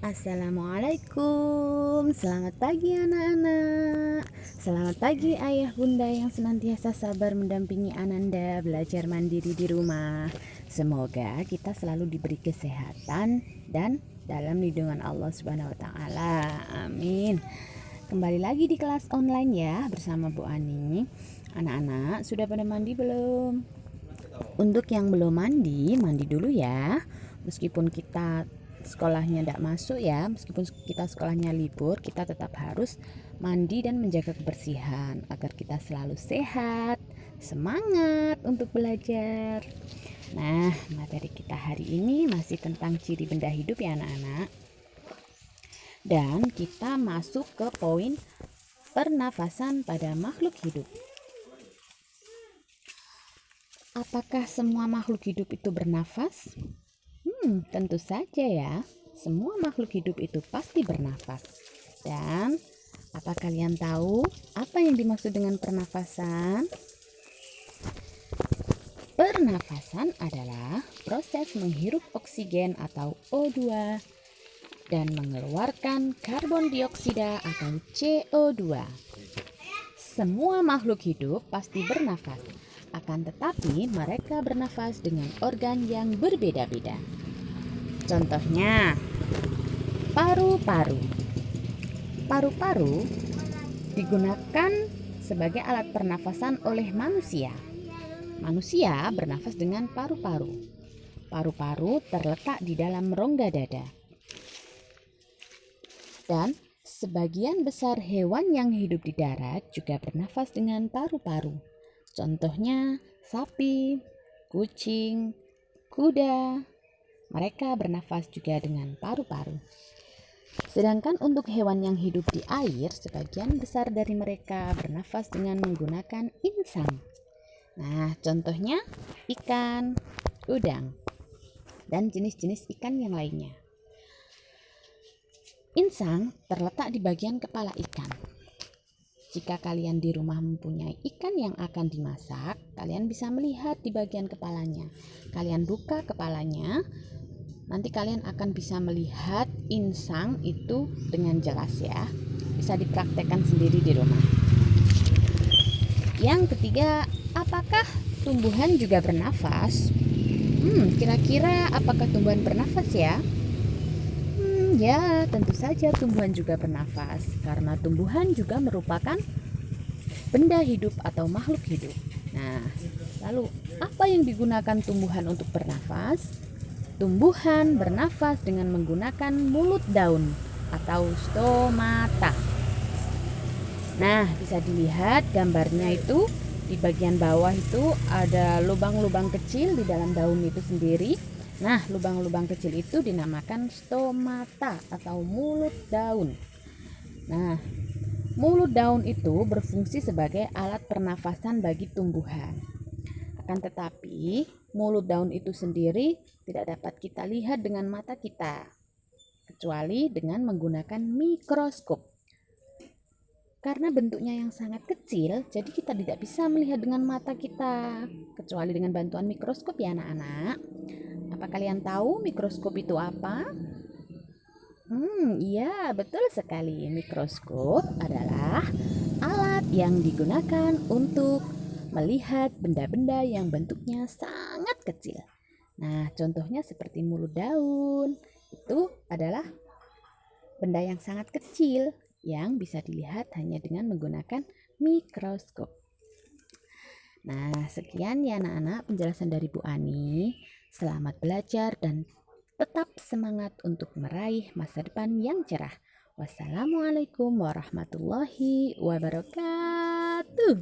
Assalamualaikum, selamat pagi anak-anak. Selamat pagi ayah bunda yang senantiasa sabar mendampingi Ananda belajar mandiri di rumah. Semoga kita selalu diberi kesehatan dan dalam lindungan Allah Subhanahu wa taala. Amin. Kembali lagi di kelas online ya bersama Bu Ani. Anak-anak sudah pada mandi belum? Untuk yang belum mandi, mandi dulu ya. Meskipun kita sekolahnya tidak masuk ya, meskipun kita sekolahnya libur, kita tetap harus mandi dan menjaga kebersihan agar kita selalu sehat, semangat untuk belajar. Nah, materi kita hari ini masih tentang ciri benda hidup ya anak-anak. Dan kita masuk ke poin pernafasan pada makhluk hidup. Apakah semua makhluk hidup itu bernafas? Tentu saja ya. Semua makhluk hidup itu pasti bernafas. Dan apa kalian tahu apa yang dimaksud dengan pernafasan? Pernafasan adalah proses menghirup oksigen atau O2 dan mengeluarkan karbon dioksida atau CO2. Semua makhluk hidup pasti bernafas. Akan tetapi mereka bernafas dengan organ yang berbeda-beda. Contohnya, paru-paru. Paru-paru digunakan sebagai alat pernafasan oleh manusia. Manusia bernafas dengan paru-paru. Paru-paru terletak di dalam rongga dada. Dan sebagian besar hewan yang hidup di darat juga bernafas dengan paru-paru. Contohnya sapi, kucing, kuda. Mereka bernafas juga dengan paru-paru. Sedangkan untuk hewan yang hidup di air, sebagian besar dari mereka bernafas dengan menggunakan insang. Nah, contohnya ikan, udang, dan jenis-jenis ikan yang lainnya. Insang terletak di bagian kepala ikan. Jika kalian di rumah mempunyai ikan yang akan dimasak, kalian bisa melihat di bagian kepalanya. Kalian buka kepalanya, nanti kalian akan bisa melihat insang itu dengan jelas ya. Bisa dipraktekkan sendiri di rumah. Yang ketiga, apakah tumbuhan juga bernafas? Kira-kira apakah tumbuhan bernafas ya? Ya, tentu saja tumbuhan juga bernafas, karena tumbuhan juga merupakan benda hidup atau makhluk hidup. Nah, lalu apa yang digunakan tumbuhan untuk bernafas? Tumbuhan bernafas dengan menggunakan mulut daun atau stomata. Nah, bisa dilihat gambarnya itu di bagian bawah itu ada lubang-lubang kecil di dalam daun itu sendiri. Nah, lubang-lubang kecil itu dinamakan stomata atau mulut daun. Nah, mulut daun itu berfungsi sebagai alat pernafasan bagi tumbuhan. Akan tetapi, mulut daun itu sendiri tidak dapat kita lihat dengan mata kita, kecuali dengan menggunakan mikroskop. Karena bentuknya yang sangat kecil, jadi kita tidak bisa melihat dengan mata kita, kecuali dengan bantuan mikroskop ya anak-anak. Apa kalian tahu mikroskop itu apa? Iya, betul sekali. Mikroskop adalah alat yang digunakan untuk melihat benda-benda yang bentuknya sangat kecil. Nah, contohnya seperti mulut daun. Itu adalah benda yang sangat kecil yang bisa dilihat hanya dengan menggunakan mikroskop. Nah, sekian ya anak-anak penjelasan dari Bu Ani. Selamat belajar dan tetap semangat untuk meraih masa depan yang cerah. Wassalamualaikum warahmatullahi wabarakatuh.